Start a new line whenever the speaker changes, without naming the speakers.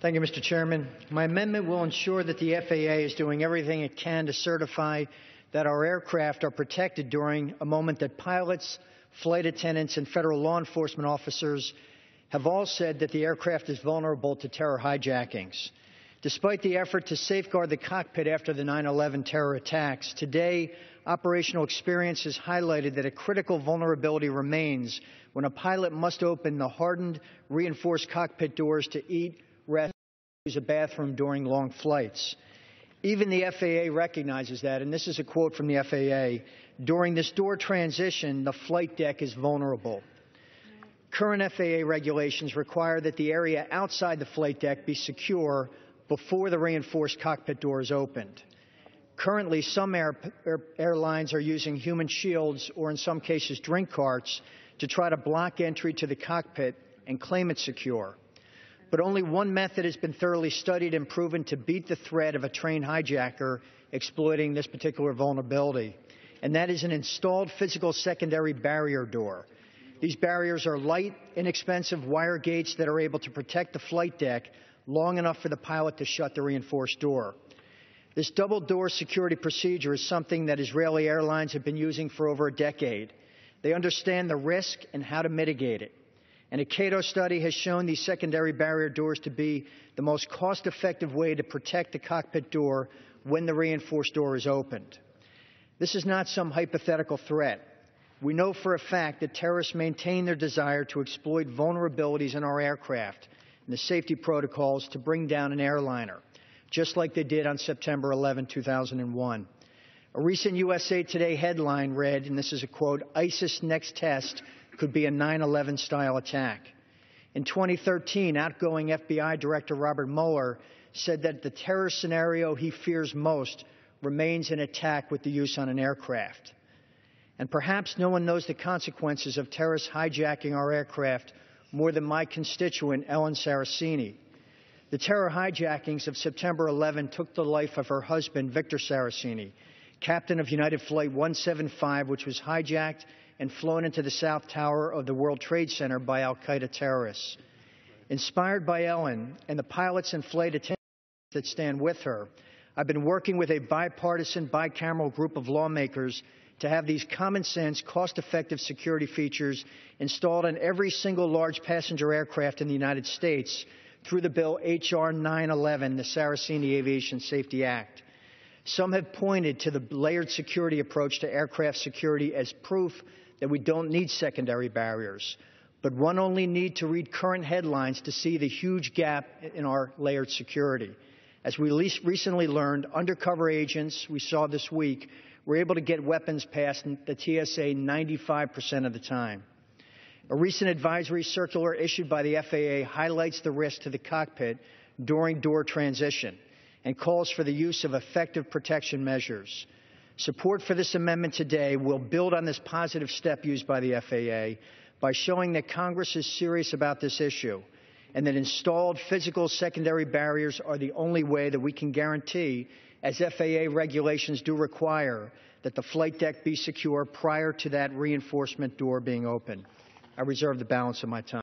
Thank you, Mr. Chairman. My amendment will ensure that the FAA is doing everything it can to certify that our aircraft are protected during a moment that pilots, flight attendants, and federal law enforcement officers have all said that the aircraft is vulnerable to terror hijackings. Despite the effort to safeguard the cockpit after the 9/11 terror attacks, today operational experience has highlighted that a critical vulnerability remains when a pilot must open the hardened, reinforced cockpit doors to eat, rest, use a bathroom during long flights. Even the FAA recognizes that, and this is a quote from the FAA, during this door transition, the flight deck is vulnerable. Current FAA regulations require that the area outside the flight deck be secure before the reinforced cockpit door is opened. Currently, some airlines are using human shields or, in some cases, drink carts to try to block entry to the cockpit and claim it's secure. But only one method has been thoroughly studied and proven to beat the threat of a trained hijacker exploiting this particular vulnerability, and that is an installed physical secondary barrier door. These barriers are light, inexpensive wire gates that are able to protect the flight deck long enough for the pilot to shut the reinforced door. This double-door security procedure is something that Israeli airlines have been using for over a decade. They understand the risk and how to mitigate it. And a Cato study has shown these secondary barrier doors to be the most cost-effective way to protect the cockpit door when the reinforced door is opened. This is not some hypothetical threat. We know for a fact that terrorists maintain their desire to exploit vulnerabilities in our aircraft and the safety protocols to bring down an airliner, just like they did on September 11, 2001. A recent USA Today headline read, and this is a quote, "ISIS next test could be a 9/11 style attack." In 2013, outgoing FBI Director Robert Mueller said that the terror scenario he fears most remains an attack with the use on an aircraft. And perhaps no one knows the consequences of terrorists hijacking our aircraft more than my constituent, Ellen Saraceni. The terror hijackings of September 11 took the life of her husband, Victor Saraceni, captain of United Flight 175, which was hijacked and flown into the South Tower of the World Trade Center by al-Qaeda terrorists. Inspired by Ellen and the pilots and flight attendants that stand with her, I've been working with a bipartisan, bicameral group of lawmakers to have these common-sense, cost-effective security features installed on every single large passenger aircraft in the United States through the bill H.R. 911, the Saraceni Aviation Safety Act. Some have pointed to the layered security approach to aircraft security as proof that we don't need secondary barriers. But one only needs to read current headlines to see the huge gap in our layered security. As we recently learned, undercover agents, we saw this week, were able to get weapons past the TSA 95% of the time. A recent advisory circular issued by the FAA highlights the risk to the cockpit during door transition and calls for the use of effective protection measures. Support for this amendment today will build on this positive step used by the FAA by showing that Congress is serious about this issue and that installed physical secondary barriers are the only way that we can guarantee, as FAA regulations do require, that the flight deck be secure prior to that reinforcement door being open. I reserve the balance of my time.